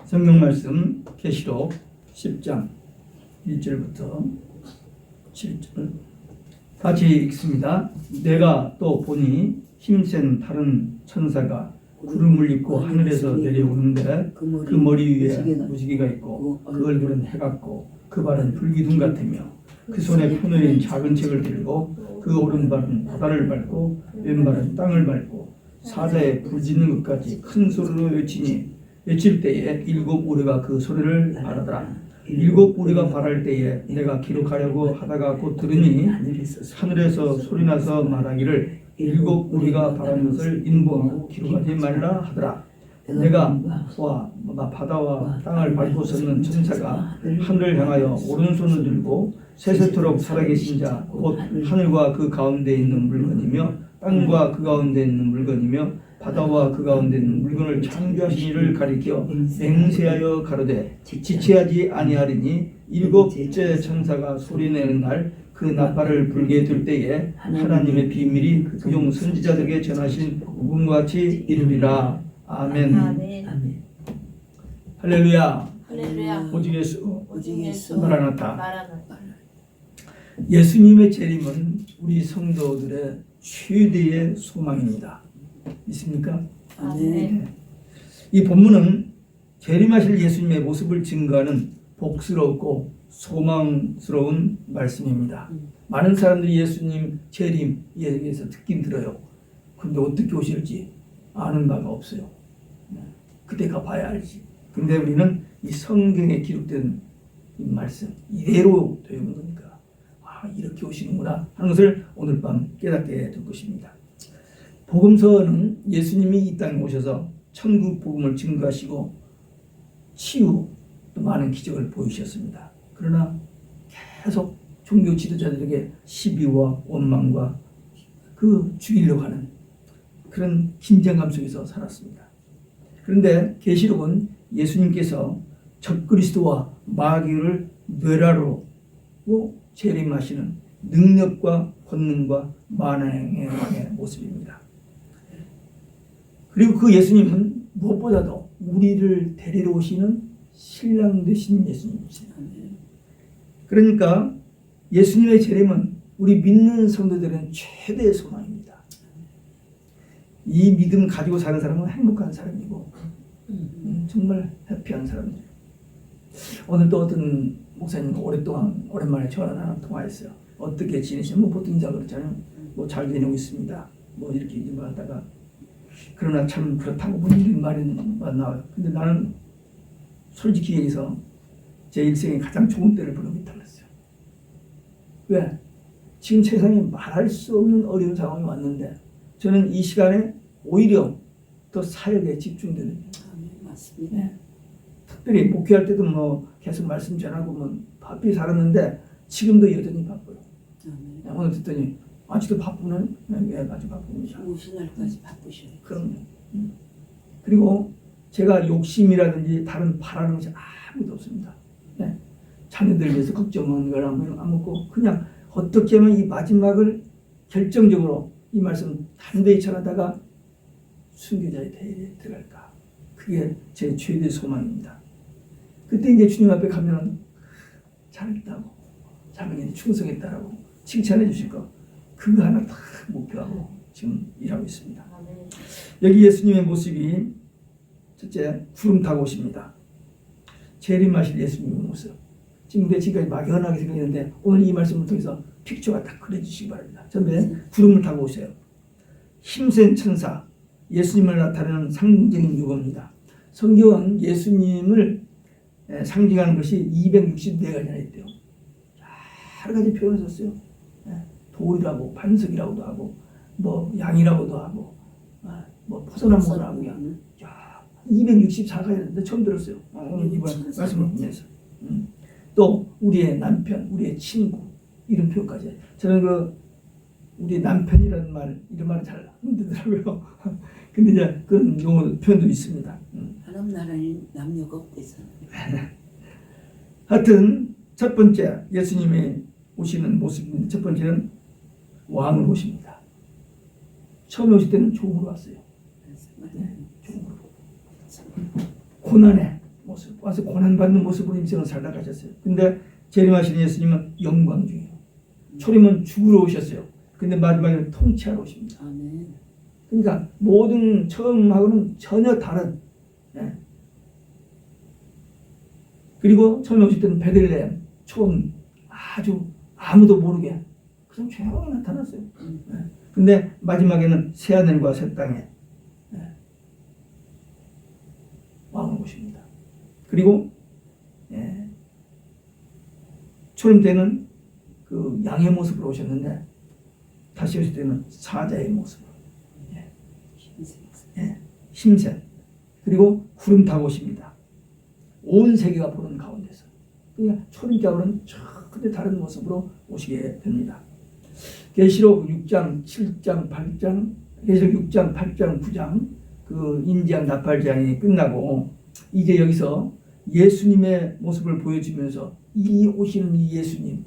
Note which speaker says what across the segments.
Speaker 1: 성경 말씀 계시록 10장 1절부터 7절 같이 읽습니다. 내가 또 보니 힘센 다른 천사가 구름을 입고 하늘에서 내려오는데 그 머리 위에 무지개가 있고 그 얼굴은 해 같고 그 발은 불기둥 같으며 그 손에 펴놓인 작은 책을 들고 그 오른발은 바다를 밟고 왼발은 땅을 밟고 사자에 부르짖는 것까지 큰 소리로 외칠 때에 일곱 우리가 그 소리를 알아더라. 일곱 우리가 발할 때에 내가 기록하려고 하다가 곧 들으니 하늘에서 소리나서 말하기를 일곱 우리가 발하는 것을 인보하고 기록하지 말라 하더라. 내가 바다와 땅을 밟고 섰는 천사가 하늘을 향하여 오른손을 들고 세세토록 살아계신 자 곧 하늘과 그 가운데 있는 물건이며 땅과 그 가운데 있는 물건이며 바다와 그 가운데 있는 물건을 창조하신 이를 가리켜 맹세하여 가로되 지체하지 아니하리니 일곱째 천사가 소리내는 날 그 나팔을 불게 될 때에 하나님의 비밀이 그종 선지자들에게 전하신 복음과 같이 이루리라. 아멘.
Speaker 2: 아멘.
Speaker 1: 할렐루야.
Speaker 2: 할렐루야.
Speaker 1: 오직 예수
Speaker 2: 오직
Speaker 1: 마라나타. 예수님의 재림은 우리 성도들의 최대의 소망입니다. 믿습니까?
Speaker 2: 아멘.
Speaker 1: 이 본문은 재림하실 예수님의 모습을 증거하는 복스럽고 소망스러운 말씀입니다. 많은 사람들이 예수님 재림에 대해서 듣긴 들어요. 그런데 어떻게 오실지 아는 바가 없어요. 그때 가봐야 알지. 근데 우리는 이 성경에 기록된 이 말씀 이대로 되는 거니까 이렇게 오시는구나 하는 것을 오늘 밤 깨닫게 될 것입니다. 복음서는 예수님이 이 땅에 오셔서 천국 복음을 증거하시고 치유 또 많은 기적을 보이셨습니다. 그러나 계속 종교 지도자들에게 시비와 원망과 그 죽이려고 하는 그런 긴장감 속에서 살았습니다. 그런데 계시록은 예수님께서 적그리스도와 마귀를 멸하러 재림하시는 능력과 권능과 만왕의 모습입니다. 그리고 그 예수님은 무엇보다도 우리를 데리러 오시는 신랑 되신 예수님이십니다. 그러니까 예수님의 재림은 우리 믿는 성도들은 최대의 소망입니다. 이 믿음 가지고 사는 사람은 행복한 사람이고 정말 해피한 사람들. 오늘 또 어떤 목사님 오랜만에 전화 통화했어요. 어떻게 지내시면 보통 인사 그렇잖아요. 잘 지내고 있습니다. 이렇게 말하다가 그러나 참 그렇다고 이런 말이 나와요. 근데 나는 솔직히 얘기해서 제 일생에 가장 좋은 때를 보내고 있다고 했어요. 왜? 지금 세상에 말할 수 없는 어려운 상황이 왔는데 저는 이 시간에 오히려 더 사역에 집중되는
Speaker 2: 맞습니다.
Speaker 1: 네. 특별히 목회할 때도 계속 말씀 전하고 바삐 살았는데 지금도 여전히 바빠요. 오늘 듣더니 아직도 바쁘네. 왜 아주 바쁩니다.
Speaker 2: 오신 날까지 바쁘셔요.
Speaker 1: 그럼요. 그리고 제가 욕심이라든지 다른 바라는 것이 아무것도 없습니다. 네. 자녀들 위해서 걱정하는 걸 안 먹고 그냥 어떻게 하면 이 마지막을 결정적으로 이 말씀 단대히 전하다가 순교자의 대회에 들어갈까. 그게 제 최대 소망입니다. 그때 이제 주님 앞에 가면 잘했다고 자명에 충성했다라고 칭찬해 주실 거 그거 하나 다 목표하고 지금 일하고 있습니다. 여기 예수님의 모습이 첫째 구름 타고 오십니다. 재림하실 예수님의 모습. 지금까지 막연하게 생각했는데 오늘 이 말씀을 통해서 픽처가 딱 그려주시기 바랍니다. 처음에 구름을 타고 오세요. 힘센 천사 예수님을 나타내는 상징적인 유고입니다. 성경은 예수님을 상징하는 것이 264가지나 있대요. 여러 가지 표현을 썼어요. 돌이라고 반석이라고도 하고 양이라고도 하고 포도나무라고 하고 264가지인데 처음 들었어요. 오늘 이번 말씀을 보면서 또 우리의 남편, 우리의 친구 이런 표현까지. 저는 우리 남편이라는 이런 말은 잘 안 듣더라고요. 근데 이제 그런 용어 표현도 있습니다.
Speaker 2: 하나님 나라는 남녀가 없대서.
Speaker 1: 하여튼 첫 번째 예수님이 오시는 모습입니다. 첫 번째는 왕을 모십니다. 처음에 오실 때는 종으로 왔어요. 네, 종으로. 고난에 모습, 와서 고난받는 모습으로 인생을 살다 가셨어요. 근데 재림하신 예수님은 영광 중이에요. 초림은 죽으러 오셨어요. 근데 마지막에는 통치하러 오십니다.
Speaker 2: 아멘.
Speaker 1: 그러니까 모든 처음하고는 전혀 다른. 예. 그리고 처음에 오실 때는 베들레헴 처음 아주 아무도 모르게 그냥 조용히 나타났어요. 예. 근데 마지막에는 새하늘과 새 땅에 왕을 모십니다. 그리고 초림 때는 그 양의 모습으로 오셨는데 다시 오실 때는 사자의 모습으로 힘센 그리고 구름 타고 오십니다. 온 세계가 보는 가운데서 그러니까 초림 때하고는 전혀 다른 모습으로 오시게 됩니다. 계시록 6장, 7장, 8장, 계시록 6장, 8장, 9장 그 인지양 나팔장이 끝나고 이제 여기서 예수님의 모습을 보여주면서 이 오시는 이 예수님을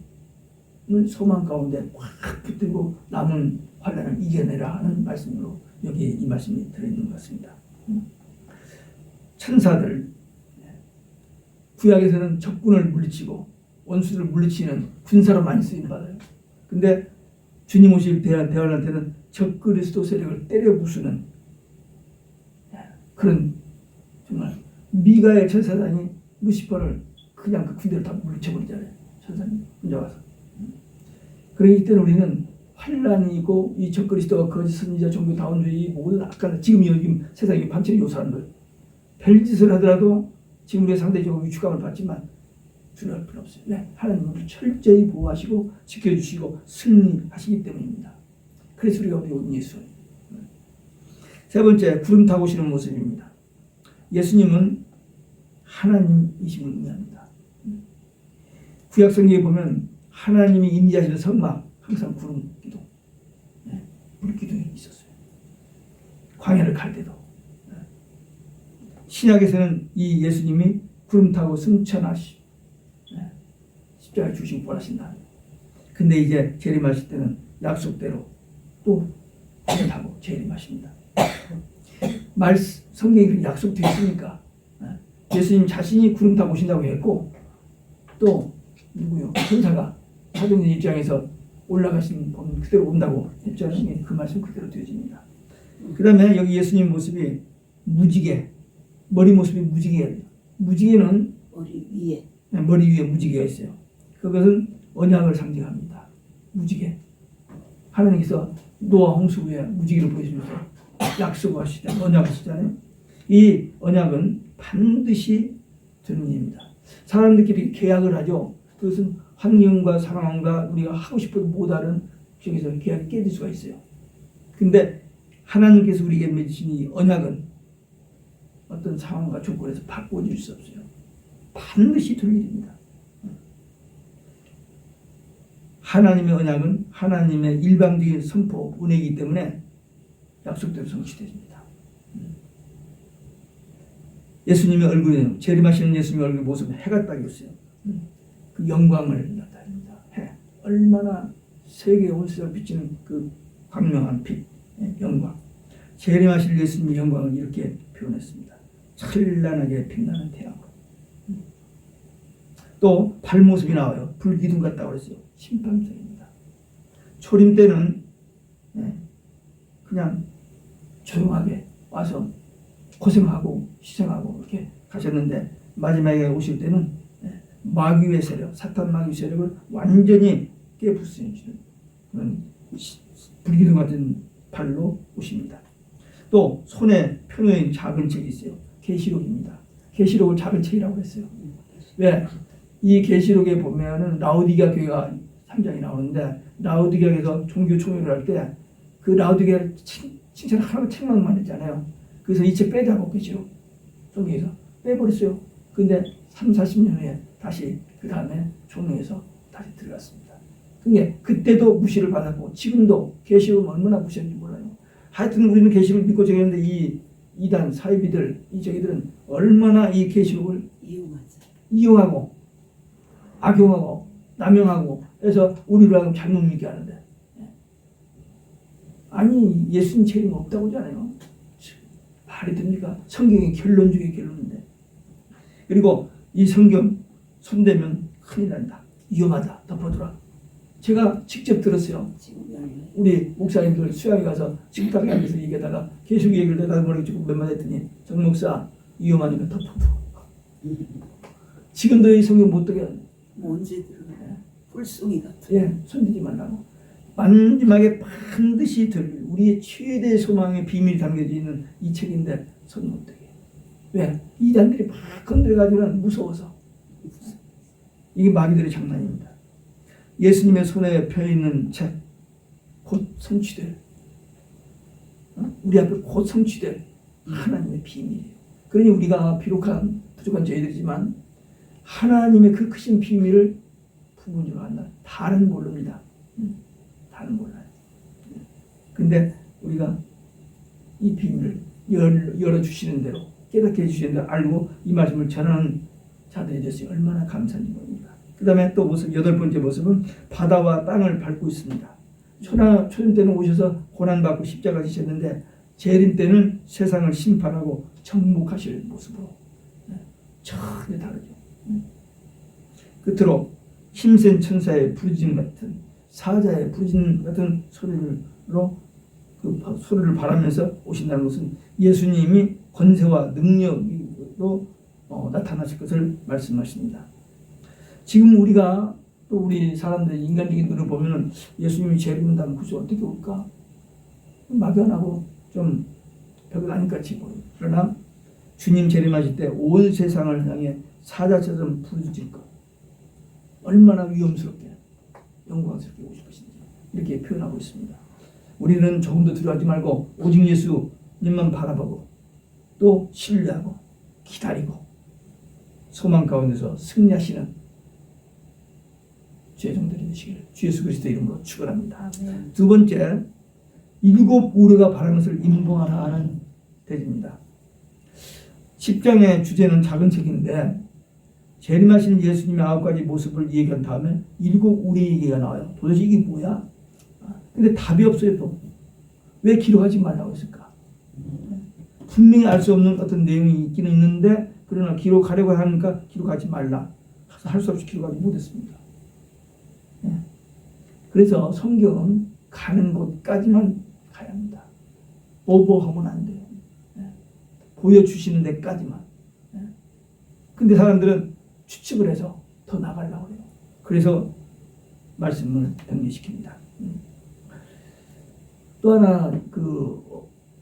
Speaker 1: 소망 가운데 확 붙들고 남은 환난을 이겨내라 하는 말씀으로 여기 이 말씀이 들어있는 것 같습니다. 천사들 구약에서는 적군을 물리치고 원수들을 물리치는 군사로 많이 쓰임받아요. 근데 주님 오실 대환란 때는 적그리스도 세력을 때려 부수는 그런 정말 미가엘 천사단이 루시퍼를 그냥 그 군대를 다 물리쳐버리잖아요. 천사님 혼자 와서. 그러기 때문에 우리는 환란이고 이 적그리스도와 거짓 선지자 종교 다원주의 모든 악한 지금 세상에 방치는 요 사람들 별짓을 하더라도 지금 우리가 상대적으로 위축감을 받지만 두려울 필요 없어요. 네, 하나님은 철저히 보호하시고 지켜주시고 승리하시기 때문입니다. 그래서 우리가 우리 온 예수. 세 번째, 구름 타고 오시는 모습입니다. 예수님은 하나님이심을 의미합니다. 구약 성경에 보면 하나님이 임재하시는 성막 항상 구름 기둥, 불 기둥이 있었어요. 광야를 갈 때도. 신약에서는 이 예수님이 구름 타고 승천하시 십자가에 죽으시고 부활하신다. 근데 이제 재림하실 때는 약속대로 또 구름 타고 재림하십니다. 성경이 그렇게 약속되어 있으니까 예수님 자신이 구름 타고 오신다고 했고 또 누구요? 천사가 사도행전 입장에서 올라가신 분 그대로 온다고 했잖아요. 그 말씀 그대로 되어집니다. 그 다음에 여기 예수님 모습이 무지개 머리 모습이 무지개예요. 무지개는 머리 위에 무지개가 있어요. 그것은 언약을 상징합니다. 무지개. 하나님께서 노아 홍수 후에 무지개를 보여주면서 약속하시잖아요. 언약하시잖아요. 이 언약은 반드시 되는 일입니다. 사람들끼리 계약을 하죠. 그것은 환경과 상황과 우리가 하고 싶어도 못하는 중에서 계약이 깨질 수가 있어요. 근데 하나님께서 우리에게 맺으신 이 언약은 어떤 상황과 조건에서 바꿔줄 수 없어요. 반드시 될 일입니다. 하나님의 언약은 하나님의 일방적인 선포, 은혜이기 때문에 약속대로 성취됩니다. 예수님의 얼굴에 재림하시는 예수님의 얼굴 모습은 해가 딱 있어요. 그 영광을 나타냅니다. 해. 얼마나 세계에 온 세상을 비치는 그 광명한 빛, 영광. 재림하실 예수님의 영광을 이렇게 표현했습니다. 찬란하게 빛나는 태양. 또 발모습이 나와요. 불기둥 같다고 그랬어요. 심판성입니다. 초림 때는 그냥 조용하게 와서 고생하고 희생하고 이렇게 가셨는데 마지막에 오실 때는 마귀의 세력, 사탄 마귀 세력을 완전히 깨부수시는 그런 불기둥 같은 발로 오십니다. 또 손에 펴놓은 작은 책이 있어요. 계시록입니다. 계시록을 작은 책이라고 했어요. 왜? 이 계시록에 보면은 라오디게아 교회가 3장이 나오는데 라오디게아에서 종교 총회를 할 때 그 라오디게아를 칭찬 하나만 책망만 했잖아요. 그래서 이 책 빼자고 계시록 종교에서 빼버렸어요. 근데 30-40년 후에 다시 그 다음에 총회에서 다시 들어갔습니다. 그게 그때도 무시를 받았고 지금도 계시록은 얼마나 무시하는지 몰라요. 하여튼 우리는 계시록을 믿고 저기는데 이 이단 사이비들 이 저기들은 얼마나 이 계시록을 이용하고 악용하고 남용하고 해서 우리를 하고 잘못 믿게 하는데 아니 예수님 책임 없다고 하잖아요. 말이 됩니까? 성경의 결론 중에 결론인데 그리고 이 성경 손대면 큰일 난다. 위험하다. 덮어두라. 제가 직접 들었어요.
Speaker 2: 지금 열려.
Speaker 1: 우리 목사님들 수양에 가서 식탁에 앉아서 얘기하다가 계속 얘기를 내가 모르겠고 몇 마디 했더니 정 목사 위험하니까 덮어둬. 지금도 이 성경 못 뜨게
Speaker 2: 먼지 들어가요. 불송이 같은.
Speaker 1: 예, 손대지 말라고. 마지막에 반드시 들릴 우리의 최대 소망의 비밀이 담겨져 있는 이 책인데 손 못 대게. 왜? 이단들이 막 건드려가지고는 무서워서. 이게 마귀들의 장난입니다. 예수님의 손에 펴있는 책, 곧 성취될, 우리 앞에 곧 성취될 하나님의 비밀이에요. 그러니 우리가 비록한 부족한 저희들이지만 하나님의 그 크신 비밀을 부분적으로 한다. 다는 모릅니다. 다는 몰라요. 근데 우리가 이 비밀을 열어주시는 대로 깨닫게 해주시는 대로 알고 이 말씀을 전하는 자들이 됐어요. 얼마나 감사한 겁니다. 그 다음에 또 모습, 8번째 모습은 바다와 땅을 밟고 있습니다. 초림 때는 오셔서 고난받고 십자가 지셨는데 재림 때는 세상을 심판하고 정복하실 모습으로 전혀 다르죠. 끝으로 힘센 천사의 부르짖음 같은 사자의 부르짖음 같은 소리로 그 소리를 바라면서 오신다는 것은 예수님이 권세와 능력으로 나타나실 것을 말씀하십니다. 지금 우리가 또 우리 사람들의 인간적인 눈을 보면은 예수님이 재림한다면 그저 어떻게 올까? 막연하고 좀 벽을 아니같이 보여요. 그러나 주님 재림하실 때 온 세상을 향해 사자처럼 부르짖을 것. 얼마나 위험스럽게 영광스럽게 오실 것인지 이렇게 표현하고 있습니다. 우리는 조금도 두려워하지 말고 오직 예수님만 바라보고 또 신뢰하고 기다리고 소망 가운데서 승리하시는 죄종들이 되시기를 주 예수 그리스도 이름으로 축원합니다. 두 번째, 7 우리가 바라는 것을 임봉하라 하는 대지입니다. 10장의 주제는 작은 책인데 재림하신 예수님의 9가지 모습을 얘기한 다음에 7 우리 얘기가 나와요. 도대체 이게 뭐야? 근데 답이 없어요. 또 왜 기록하지 말라고 했을까? 분명히 알 수 없는 어떤 내용이 있기는 있는데 그러나 기록하려고 하니까 기록하지 말라. 할 수 없이 기록하지 못했습니다. 그래서 성경은 가는 곳까지만 가야 합니다. 오버하면 안 돼요. 보여주시는 데까지만. 근데 사람들은 추측을 해서 더 나가려고 해요. 그래서 말씀을 변개시킵니다. 또 하나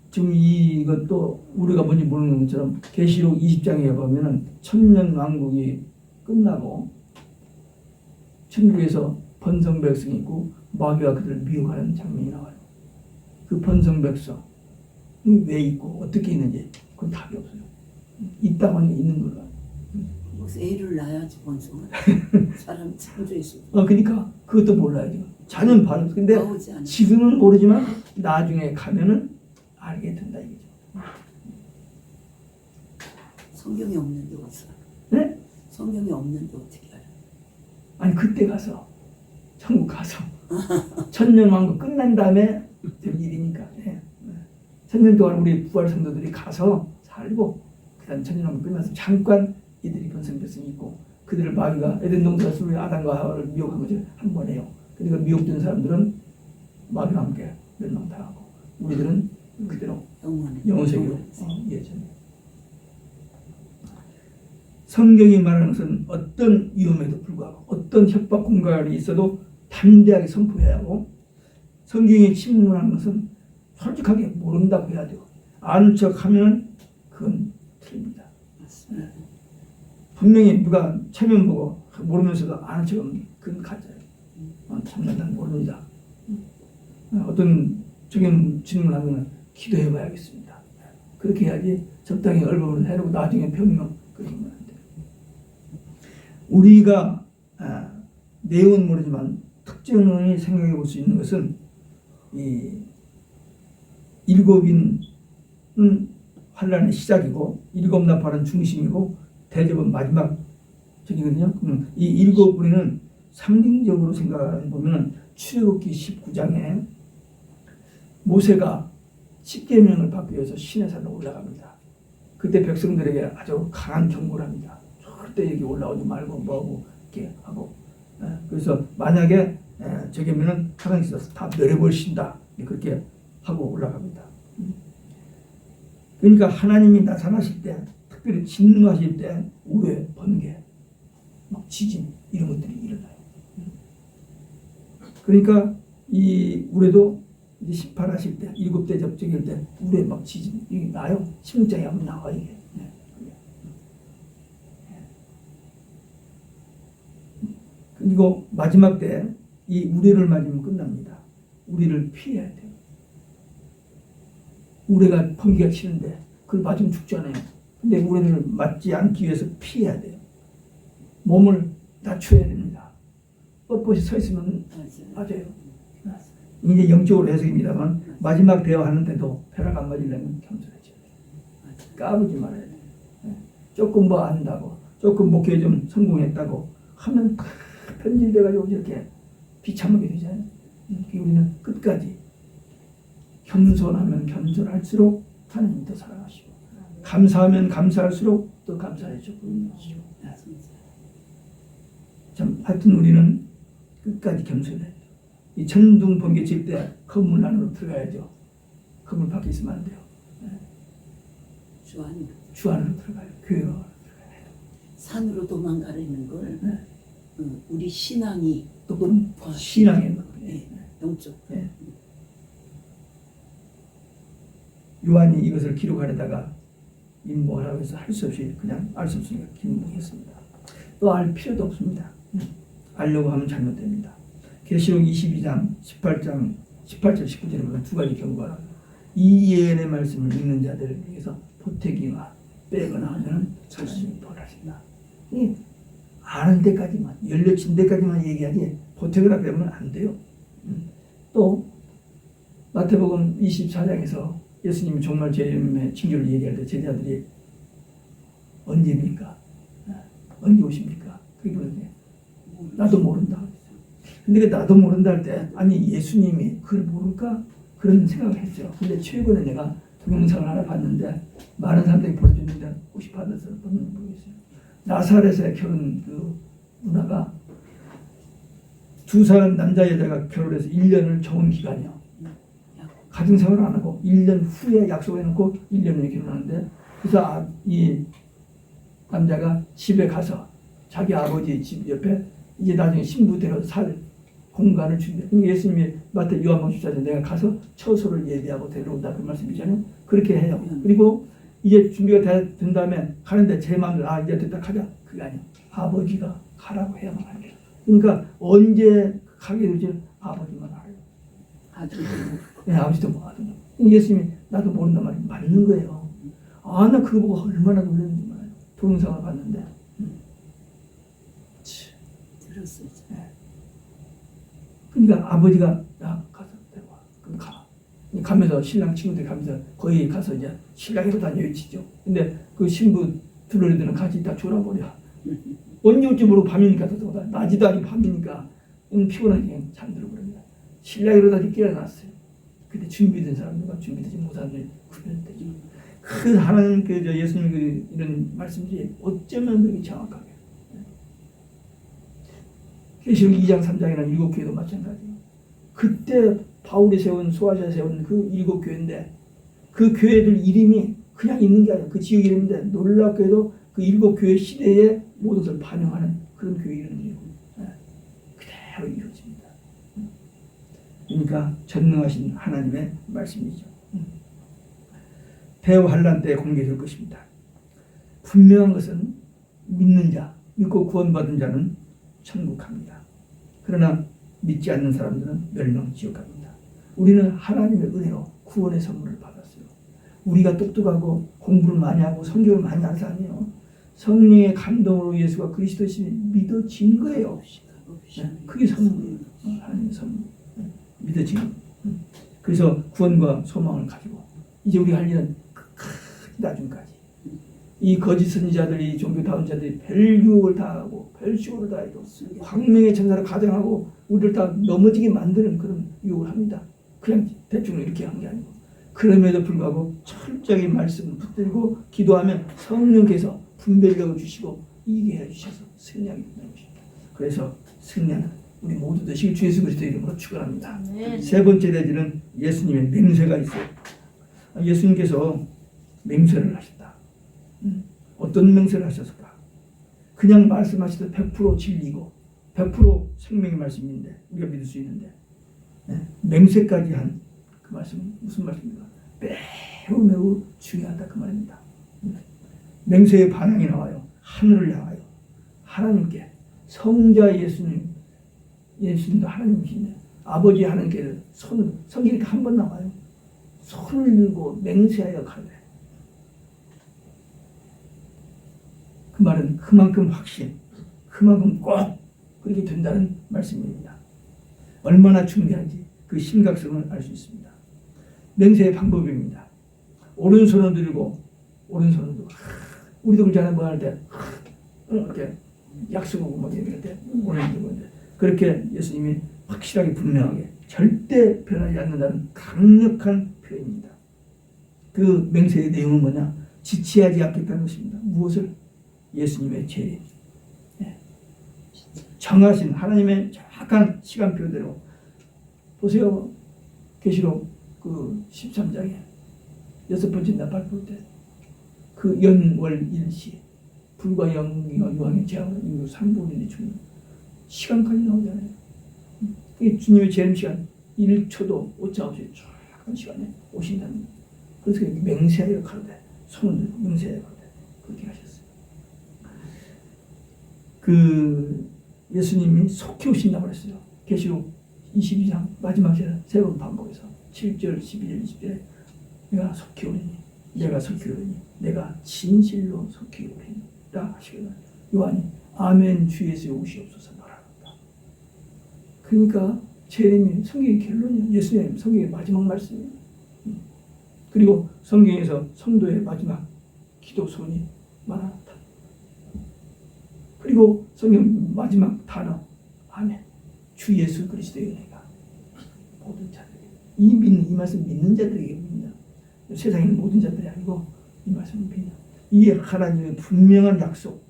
Speaker 1: 지금 이것도 우리가 뭔지 모르는 것처럼 계시록 20장에 보면은 천년 왕국이 끝나고 천국에서 번성 백성이 있고 마귀가 그들을 미혹하는 장면이 나와요. 그 번성 백성이 왜 있고 어떻게 있는지 그건 답이 없어요. 있다고 하니 있는 걸로.
Speaker 2: 무슨 애를 낳아야지 번성을. 사람 창조했어.
Speaker 1: 그러니까 그것도 몰라요 지금. 자녀는 바로 근데 지금은 모르지만 나중에 가면은 알게 된다 이거죠.
Speaker 2: 성경이 없는데 어디서?
Speaker 1: 네?
Speaker 2: 성경이 없는데 어떻게 알아?
Speaker 1: 아니 그때 가서 천국 가서 천년 왕국 끝난 다음에 될 일이니까. 천년 동안 우리 부활 성도들이 가서 살고 그다음 천년 왕국 끝나서 잠깐 이들이 번성백성이 있고 그들을 마귀가 에덴 동산에서 우리 아담과 하와를 미혹한 것을 한 번 해요. 그러니까 미혹된 사람들은 마귀와 함께 멸망당하고 우리들은 그대로 영원세계로 예전. 성경이 말하는 것은 어떤 위험에도 불구하고 어떤 협박 공갈이 있어도 담대하게 선포해야 하고 성경이 침문하는 것은 솔직하게 모른다고 해야 되고 아는 척하면 그건 틀립니다. 분명히 누가 체면 보고 모르면서도 아는 척하면 그건 가짜예요. 참난 모릅니다. 어떤 적인 질문하면 기도해 봐야겠습니다. 그렇게 해야지 적당히 얼버무려 해놓고 나중에 변명 그러면 안 돼요. 우리가 내용은 모르지만 특정히 생각해 볼 수 있는 것은 이 7인은 환란의 시작이고 7 나팔은 중심이고 대접은 마지막 적이거든요. 이 7우리는 상징적으로 생각해 보면 출애굽기 19장에 모세가 10계명을 받기 위해서 시내산으로 올라갑니다. 그때 백성들에게 아주 강한 경고를 합니다. 절대 여기 올라오지 말고 뭐하고 이렇게 하고 그래서 만약에 저기면은 하나님께서 다 멸해버리신다 그렇게 하고 올라갑니다. 그러니까 하나님이 나타나실 때 특별히 진노하실 때 우레, 번개, 막 지진 이런 것들이 일어나요. 그러니까 이 우레도 이제 심판하실 때 7대 접종일 때 우레 막 지진 이게 나요. 신문장에 한번 나와 이게. 그리고 마지막 때 이 우레를 맞으면 끝납니다. 우레를 피해야 돼요. 우레가 번개가 치는데 그걸 맞으면 죽잖아요. 근데 우레를 맞지 않기 위해서 피해야 돼요. 몸을 낮춰야 됩니다. 뻣뻣이 서 있으면 맞아요. 이제 영적으로 해석입니다만 마지막 대화하는데도 벼락 안 맞으려면 겸손해져야 돼요. 까부지 말아야 돼요. 조금 뭐 안다고 조금 목회에 좀 성공했다고 하면 편질돼가지고 이렇게 비참하게 되잖아요. 우리는 끝까지 겸손하면 겸손할수록 하나님 더 사랑하시고 감사하면 감사할수록 더 감사해 주고 있으시고 참 하여튼 우리는 끝까지 겸손해야 돼요. 이 천둥 번개 칠 때 건물 안으로 들어가야죠. 건물 밖에 있으면 안 돼요. 주 안으로 들어가요. 교회로 들어가야 돼요.
Speaker 2: 산으로 도망가려는 걸 우리 신앙이
Speaker 1: 또 신앙의
Speaker 2: 영적
Speaker 1: 요한이 이것을 기록하려다가 임봉하라고 해서 할 수 없이 그냥 알 수 없으니까 김봉했습니다. 또 알 필요도 없습니다. 알려고 하면 잘못됩니다. 계시록 22장 18절 19절에 보면 두 가지 경고가 이 예언의 말씀을 읽는 자들을 위해서 보태기와 빼거나 하면 자신이 벌하신다. 아는 데까지만 열려진 데까지만 얘기하지 보태거나 빼면 안 돼요. 또 마태복음 24장에서 예수님이 정말 제 이름의 징조를 얘기할 때 제자들이 언제입니까? 언제 오십니까? 그게 그러지. 나도 모른다. 근데 그 나도 모른다 할 때 아니 예수님이 그걸 모를까? 그런 생각을 했죠. 근데 최근에 내가 동영상을 하나 봤는데 많은 사람들이 보여줬는데 혹시 받아서 보면 모르겠어요. 나사렛의 결혼 그 문화가 두 사람 남자 여자가 결혼해서 1년을 정한 기간이요. 가정생활을 안 하고 1년 후에 약속을 해놓고 1년 후에 결혼하는데 그래서 이 남자가 집에 가서 자기 아버지 집 옆에 이제 나중에 신부대로 살 공간을 준대. 예수님이 마태 요한복음 14장에 내가 가서 처소를 예비하고 데려온다 그 말씀이잖아요. 그렇게 해요. 그리고 이제 준비가 된 다음에 가는데 제 마음대로 이제 됐다 가자. 그게 아니에요. 아버지가 가라고 해야만 합니다. 그러니까 언제 가게 될지 아버지만 알아요. 아버지도 뭐 하든. 예수님이 나도 모른단 말이 맞는 거예요. 나 그거 보고 얼마나 놀랐는지 말아요. 동영상을 봤는데.
Speaker 2: 들었어요.
Speaker 1: 그러니까 아버지가 야 가서 데려와. 그럼 가. 가면서 신랑 친구들이 가면서 거기 가서 이제 신랑이로 다녀있지죠. 근데 그 신부 둘러리들은 같이 다 졸아버려. 언제 올지 모르고 밤이니까 또 낮이도 아니고 밤이니까 피곤하게 그냥 잠들어 버립니다. 신랑이로 다시 깨어났어요. 그때 준비된 사람들과 준비되지 못한 사람들이 구별되죠. 그 하나님 그 예수님 그 이런 말씀들이 어쩌면 그렇게 정확하게. 계시록 2장 3장이나 7교회도 마찬가지예요. 그때 바울이 세운 소아시아 세운 그 7교회인데 그 교회들 이름이 그냥 있는 게 아니라 그 지역 이름인데 놀랍게도 그 7교회 시대의 모든 것을 반영하는 그런 교회 이름이고 그대로 이루어집니다. 그러니까 전능하신 하나님의 말씀이죠. 대환란 때 공개될 것입니다. 분명한 것은 믿는 자, 믿고 구원받은 자는 천국 갑니다. 그러나 믿지 않는 사람들은 멸망 지옥 갑니다. 우리는 하나님의 은혜로 구원의 선물을 받았어요. 우리가 똑똑하고 공부를 많이 하고 성경을 많이 하는 사람이에요. 성령의 감동으로 예수가 그리스도심이 믿어진 거예요. 그게 선물이에요. 하나님의 선물. 믿어지는. 그래서 구원과 소망을 가지고 이제 우리가 할 일은 끝까지 나중까지 이 거짓 선지자들이 종교다운 자들이 별유혹을 당하고 별시호를 당하고 광명의 천사를 가장하고 우리를 다 넘어지게 만드는 그런 유혹을 합니다. 그냥 대충 이렇게 한 게 아니고 그럼에도 불구하고 철저하게 말씀을 붙들고 기도하면 성령께서 분별력을 주시고 이기게 해주셔서 승리하게 해주십니다. 그래서 승리하는 우리 모두 되시길 주 예수 그리스도 이름으로 축원합니다. 세 번째 내지는 예수님의 맹세가 있어요. 예수님께서 맹세를 하셨다. 어떤 맹세를 하셨을까? 그냥 말씀하시듯 100% 진리고 100% 생명의 말씀인데 우리가 믿을 수 있는데 맹세까지 한 그 말씀은 무슨 말씀입니까? 매우 매우 중요하다 그 말입니다. 맹세의 반항이 나와요. 하늘을 향하여 하나님께 성자 예수님도 하나님이신데 아버지 하나님께 성경에 한 번 나와요. 손을 들고 맹세하여 가래. 그 말은 그만큼 확신, 그만큼 꼭 그렇게 된다는 말씀입니다. 얼마나 중요한지 그 심각성을 알 수 있습니다. 맹세의 방법입니다. 오른손을 들고 오른손을 들고 우리도 그렇잖아요. 뭐 할 때 이렇게 약속하고 뭐 이럴 때 오른손을 들고 그렇게 예수님이 확실하게 분명하게 절대 변하지 않는다는 강력한 표현입니다. 그 맹세의 내용은 뭐냐? 지체하지 않겠다는 것입니다. 무엇을? 예수님의 재림. 정하신 하나님의 정확한 시간표대로 보세요. 계시록 그 13장에 6번째 나팔 불 때 그 연월 일시 불과 영이와 유황의 재앙으로 인류 3분의 1이 죽는 시간까지 나오잖아요. 그게 주님의 재림 시간 1초도 오차없이 정확한 시간에 오신다는 거예요. 그래서 맹세하여 가로되 손을 들고 맹세하여 가로되 그렇게 하셨어요. 그 예수님이 속히 오신다고 그랬어요. 계시록 22장 마지막 절에 세 번 반복해서 7절, 11절, 20절에 내가 속히 오리니 내가 속히 오리니 내가 진실로 속히 오리니라 하시거든. 요한이 아멘 주 예수의 오시옵소서 말합니다. 그러니까 재림이 성경의 결론이에요. 예수님 성경의 마지막 말씀이에요. 그리고 성경에서 성도의 마지막 기도 소원이 말합니다. 그리고 성경 마지막 단어 아멘 주 예수 그리스도의 은혜가 모든 자들에게 이 말씀 믿는 자들에게입니다. 세상에 있는 모든 자들이 아니고 이 말씀을 믿는 이 하나님의 분명한 약속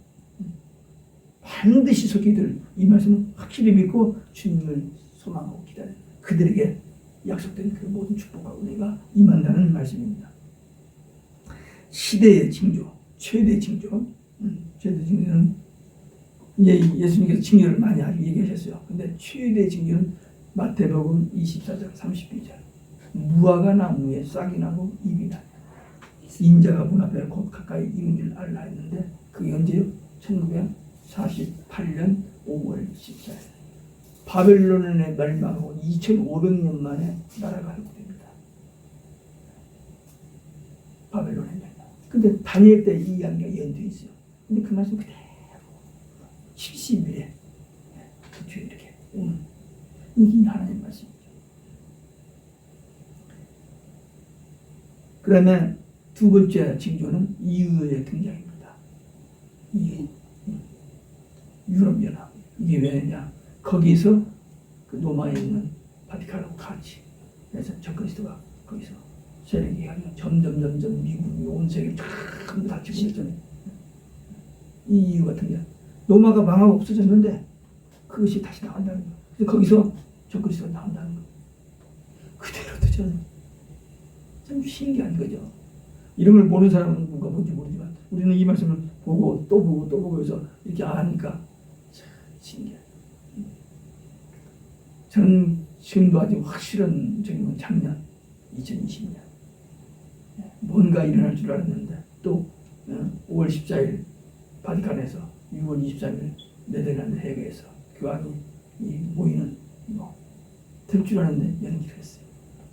Speaker 1: 반드시 속히 들 이 말씀을 확실히 믿고 주님을 소망하고 기다려 그들에게 약속된 그 모든 축복과 은혜가 임한다는 말씀입니다. 시대의 징조, 최대 징조, 최대 징조는 이제 예수님께서 징조를 많이 아주 얘기하셨어요. 근데 최대 징조는 마태복음 24장 32절 무화과 나무에 싹이 나고 잎이 나요. 인자가 문 앞에 곧 가까이 이른 줄 알라 했는데 그게 언제요? 1948년 5월 14일 바벨론의 멸망하고 2500년 만에 나라가 회복됩니다. 바벨론의 멸망. 근데 다니엘 때 이 이야기가 연두에 있어요. 근데 그 말씀 그대로 70일에 그 뒤에 이렇게 오는 이게 하나님 말씀이죠. 그러면 두 번째 징조는 이유의 등장입니다. 이유. 유럽연합. 이게 왜냐? 거기서 그 로마에 있는 바티칸하고 같이 그래서 적그리스도가 거기서 세력이 하면 점점 미국이 온 세계를 전부 다 지배했잖아요. 이 이유가 등장. 로마가 망하고 없어졌는데 그것이 다시 나온다는 거예요. 그래서 거기서 적그리스도가 나온다는 거예요. 그대로 되잖아요. 참 신기한 거죠. 이런 걸 모르는 사람은 누가 뭔지 모르지만 우리는 이 말씀을 보고 또 보고 또 보고 해서 이렇게 아니까 참 신기해요. 저는 지금도 아직 확실한 적은 작년 2020년 뭔가 일어날 줄 알았는데 또 5월 14일 바티칸에서 6월 23일 네덜란드 해외에서 교황이 모이는 될 줄 알았는데 연기를 했어요.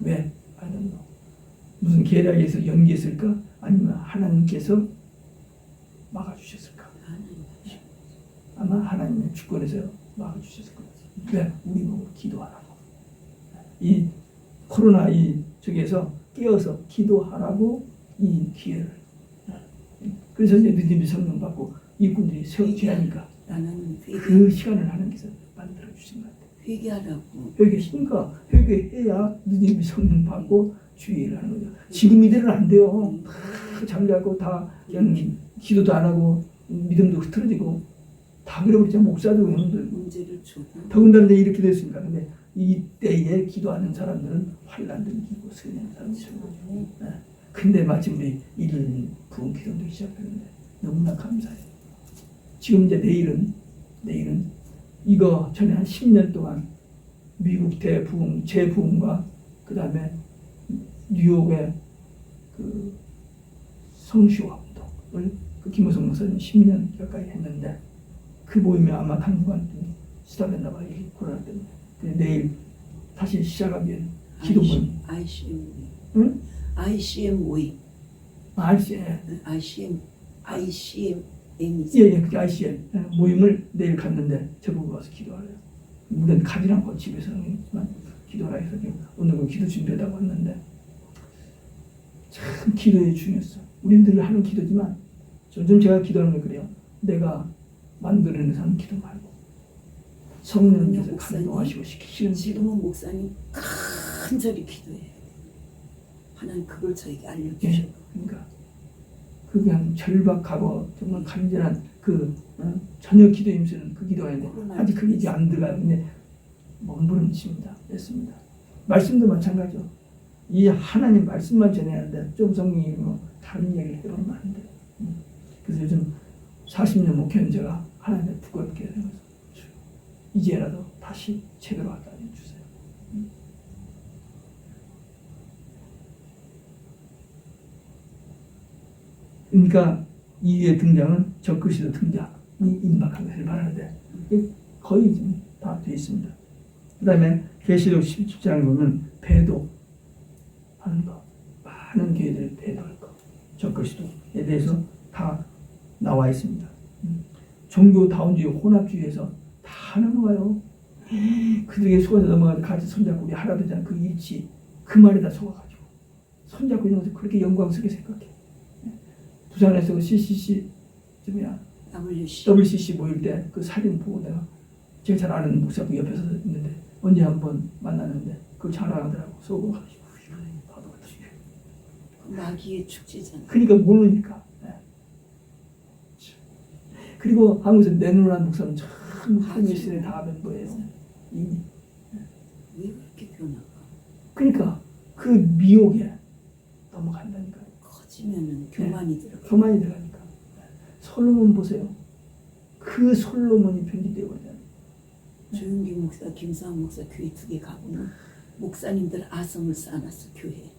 Speaker 1: 왜? I don't know. 무슨 계략에서 연기했을까? 아니면 하나님께서 막아주셨을까? 아마 하나님의 주권에서 막아주셨을 것 같아요. 왜? 우리 보고 기도하라고. 이 코로나 저기에서 깨어서 기도하라고 이 기회를. 그래서 이제 느낌이 성령 받고 일꾼들이 세워지니까 그 시간을 하나님께서 만들어 주신 것 같아요.
Speaker 2: 회개하라고.
Speaker 1: 회개하니까 회개해야 느낌이 성령 받고 주의를 하는 거죠. 지금 이대로는 안 돼요. 다 잠자고 다 그냥 기도도 안 하고 믿음도 흐트러지고 다 그러고 목사도 형들
Speaker 2: 문제를 주고
Speaker 1: 더군다나 이렇게 됐습니다. 근데 이때에 기도하는 사람들은 환란도 이기고 승리하는 사람들이고. 근데 마침 우리 일 부흥 기도도 시작했는데 너무나 감사해요. 지금 이제 내일은 이거 전에 한 10년 동안 미국 대부흥 재부흥과 그 다음에 뉴욕의 그 성시화 운동을 그 김호성 목사님 10년 가까이 했는데 그 모임에 아마 당분간 좀 시달렸나 봐요. 이 코로나 때문에. 근데 내일 다시 시작하기 위해 기도 모임.
Speaker 2: ICM 모임.
Speaker 1: 응?
Speaker 2: ICM 모임. ICM이지.
Speaker 1: 예, 그게 ICM 모임을 내일 갔는데 저보고 와서 기도하래요. 우리는 가지 않고 집에서만 기도하라 해서 오늘 그 기도 준비하다가 왔는데 참 기도의 중요성. 우리는 늘 하는 기도지만 요즘 제가 기도하는 게 그래요. 내가 만들어내서 하는 기도 말고 성령님께서 감동하시고 시키시는 기도.
Speaker 2: 지금은 목사님 간절히 기도해요. 하나님 그걸 저에게 알려주셔.
Speaker 1: 예, 그러니까 그 그냥 절박하고 정말 간절한 그 저녁 기도 임쓰는 그 기도가 있는데 아직 그게 이제 안 들어가요. 근데 몸부림칩니다. 됐습니다. 말씀도 마찬가지죠. 이 하나님 말씀만 전해야 하는데 좀 성령이 뭐 다른 얘기를 해보면 안 돼요. 그래서 요즘 40년 목회는 제가 하나님을 부끄럽게 해서 이제라도 다시 제대로 갖다 주세요. 그러니까 이후의 등장은 적그리스도 등장이 임박한 것을 말하는데 거의 다 되어 있습니다. 그 다음에 계시록 17장을 보면 배도하는 거, 많은 교회들이 배도할 거, 적그리스도에 대해서 다 나와 있습니다. 종교다운주의 혼합주의에서 다 넘어가요. 그들에게 속아서 넘어가서 같이 손잡고 우리 할아버지랑 그 일치 그 말에다 속아가지고 손잡고 있는 것을 그렇게 영광스럽게 생각해. 부산에서 그 CCC WCC 모일 때 그 사진 보고 내가 제가 잘 아는 목사 그 옆에서 있는데 언제 한번 만났는데 그걸 자랑하더라고. 속아가지고
Speaker 2: 마귀의 축제잖아.
Speaker 1: 그러니까 모르니까. 그리고 한국에서 내놓으라는 목사는 참 한일신의 다 멤버예요. 이미.
Speaker 2: 왜 그렇게 변할까?
Speaker 1: 그러니까 그 미혹에 넘어간다니까.
Speaker 2: 커지면은 교만이 들어가.
Speaker 1: 교만이 들어가니까. 솔로몬 보세요. 그 솔로몬이 편집되어 버리잖아요.
Speaker 2: 조용기 목사, 김사한 목사 교회 2개 가보면 목사님들 아성을 쌓아놨어. 교회에.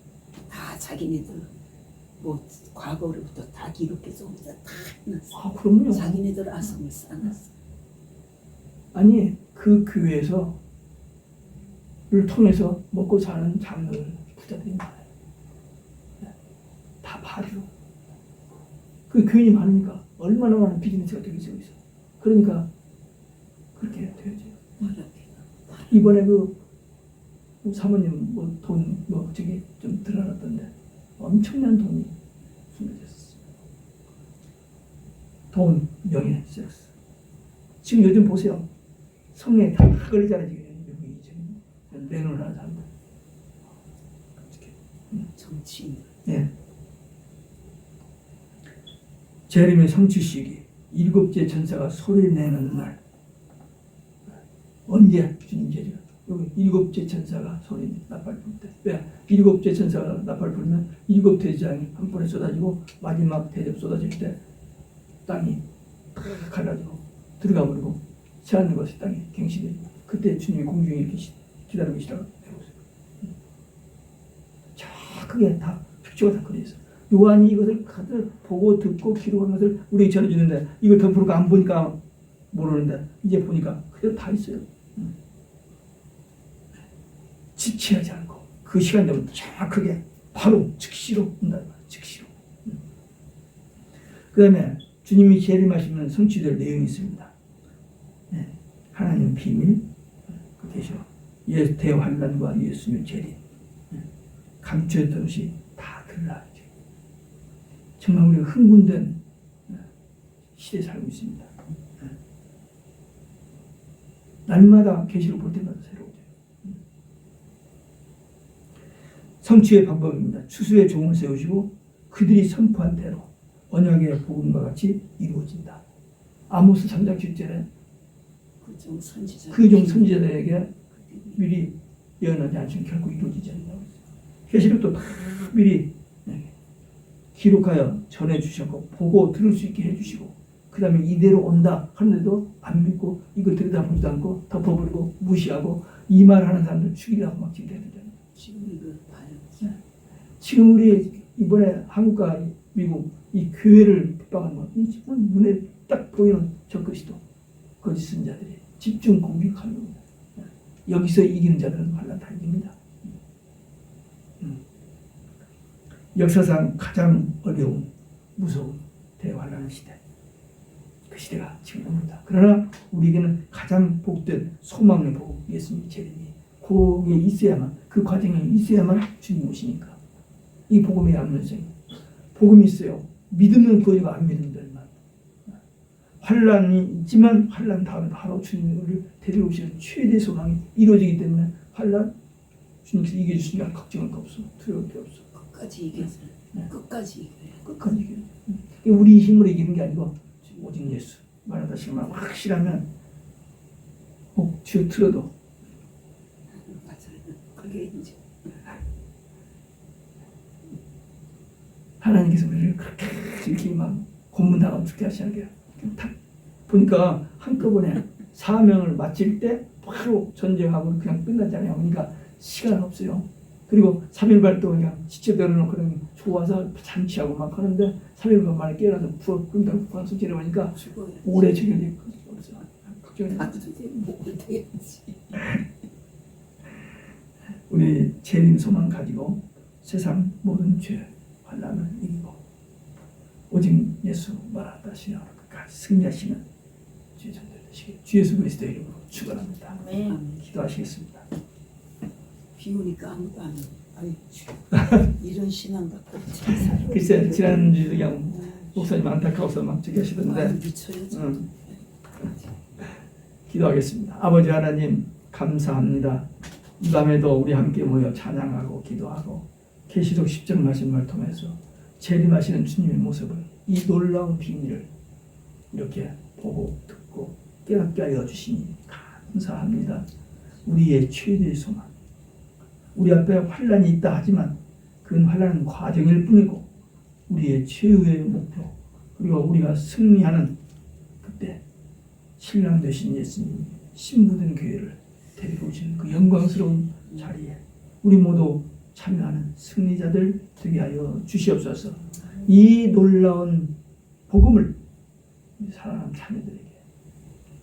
Speaker 2: 다 자기네들 뭐 과거로부터 다 기록해서 혼자 다 해놨어.
Speaker 1: 아, 그럼요.
Speaker 2: 자기네들 아성을 쌓아놨어.
Speaker 1: 아니 그 교회에서 를 통해서 먹고 사는 장로들 부자들이 많아요. 다 봐줘. 그 교인이 많으니까 얼마나 많은 비즈니스가 되겠어 여기서. 그러니까 그렇게 돼야죠. 이번에 그 사모님 뭐 돈 뭐 저기 좀 드러났던데 엄청난 돈이 숨겨졌어. 돈, 명예, 섹스. 지금 요즘 보세요. 성에 다 걸리잖아요 지금 여기 지금 내놓으라는 사람들.
Speaker 2: 정치인.
Speaker 1: 네. 재림의 성취시기 7째 천사가 소리내는 날. 언제 주님 제자 여기 7째 천사가 소리 나팔 불 때. 왜? 7째 천사가 나팔 불면 7 대장이 한 번에 쏟아지고 마지막 대접 쏟아질 때 땅이 갈라지고 들어가 버리고 새하늘 것이 땅에 갱신되고 그때 주님이 공중에 이렇게 기다리고 계시다가 해보세요. 저 그게 다 표지가 다 그려있어요. 요한이 이것을 다들 보고 듣고 기록한 것을 우리에게 전해주는데 이걸 덤프로가 안 보니까 모르는데 이제 보니까 그대로 다 있어요. 지체하지 않고 그 시간 되면 정확하게 바로 즉시로 온다. 즉시로. 그 다음에 주님이 재림하시면 성취될 내용이 있습니다. 네. 하나님 비밀 그 계셔. 예, 대환란과 예수님 재림 감추었던 것이 다 드러나죠. 정말 우리가 흥분된 시대에 살고 있습니다. 날마다 계시록 볼 때마다 새로워져요. 성취의 방법입니다. 추수의 종을 세우시고 그들이 선포한 대로 언약의 복음과 같이 이루어진다. 아모스 3장 7절에 그종 선지자들에게 미리 예언하지 않으면 결코 이루어지지 않는다고 했어요. 계시록도 미리 기록하여 전해주셨고 보고 들을 수 있게 해주시고 그 다음에 이대로 온다 하는데도 안 믿고 이걸 들여다보지도 않고 덮어버리고 무시하고 이 말하는 사람들 죽이라고 막 지대하잖아요.
Speaker 2: 지금 이걸 봐요.
Speaker 1: 지금 우리 이번에 한국과 미국 이 교회를 핍박하는 거 눈에 딱 보이는 적그리스도 거짓 선자들이 집중 공격하는 겁니다. 여기서 이기는 자들은 환난 다 이깁니다. 역사상 가장 어려운 무서운 대환란 시대, 그 시대가 지금 옵니다. 그러나 우리에게는 가장 복된 소망의 복음 예수님 재림이 그게 있어야만, 그 과정이 있어야만 주님 오시니까 이 복음의 안면성이 복음이 있어요. 믿으면 구원이고 안 믿으면 멸망. 환란이 있지만 환란 다음에 바로 주님이 우리를 데려오시는 최대 소망이 이루어지기 때문에 환란 주님께서 이겨주시니까 걱정할 거 없어, 두려울 게 없어.
Speaker 2: 끝까지 이겨서 끝까지 이겨요.
Speaker 1: 끝까지 이겨요. 우리 힘으로 이기는 게 아니고 오직 예수 말하다시만 확실하면 쥐어 틀어도
Speaker 2: 맞아요. 그게 이제
Speaker 1: 하나님께서 우리를 그렇게 이렇게 막 고문당하고 죽게 하시는 게 딱 보니까 한꺼번에 사명을 마칠 때 바로 전쟁하고 그냥 끝나잖아요. 그러니까 시간 없어요. 그리고 3일반 동안 그냥 지쳐 내려놓고 그냥 좋아서 잔치하고 막 하는데 3일반 만에 깨어나서 그런다고 구한수 지내보니까
Speaker 2: 죽어요.
Speaker 1: 오래 적용될 거 없어요. 걱정이
Speaker 2: 나도 이제 뭘 되겠지.
Speaker 1: 우리 재림 소망 가지고 세상 모든 죄 환난을 이기고 오직 예수 말하다 신앙으로 끝까지 승리하시는 주의 종들 되시길 주 예수 그리스도의 이름으로 축원합니다.
Speaker 2: 아멘.
Speaker 1: 기도하시겠습니다.
Speaker 2: 비 오니까 아무도 안 해. 아이 이런 신앙 갖고 어떻게 살아?
Speaker 1: 글쎄 지난주에 그냥 목사님 안타까워서 막 저기 하시던데
Speaker 2: 미쳐요.
Speaker 1: 기도하겠습니다. 아버지 하나님 감사합니다. 이 밤에도 우리 함께 모여 찬양하고 기도하고 계시록 10절 말씀을 통해서 재림하시는 주님의 모습을 이 놀라운 비밀을 이렇게 보고 듣고 깨닫게 하여 주시니 감사합니다. 우리의 최대의 소망, 우리 앞에 환란이 있다 하지만 그건 환란은 과정일 뿐이고 우리의 최후의 목표 그리고 우리가 승리하는 그때 신랑 되신 예수님 신부된 교회를 데리고 오시는 그 영광스러운 자리에 우리 모두 참여하는 승리자들 되게 하여 주시옵소서. 이 놀라운 복음을 사랑하는 자녀들에게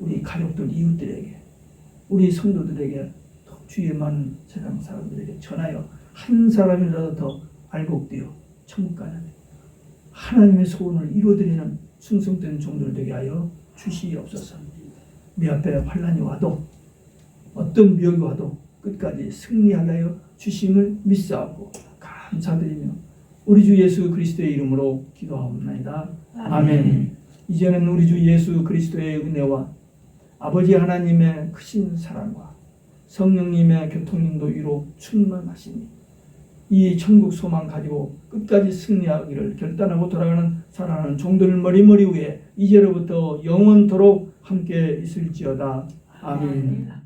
Speaker 1: 우리 가족들 이웃들에게 우리 성도들에게 주위의 많은 세상 사람들에게 전하여 한 사람이라도 더 알곡되어 천국 가는 하나님의 소원을 이루어드리는 충성된 종들 되게 하여 주시옵소서. 우리 앞에 환란이 와도 어떤 미혹이 와도 끝까지 승리하여 주심을 믿사오고 감사드리며 우리 주 예수 그리스도의 이름으로 기도하옵나이다. 아멘. 이제는 우리 주 예수 그리스도의 은혜와 아버지 하나님의 크신 사랑과 성령님의 교통인도위로 충만하시니 이 천국 소망 가지고 끝까지 승리하기를 결단하고 돌아가는 사랑하는 종들 머리 위에 이제로부터 영원토록 함께 있을지어다. 아멘.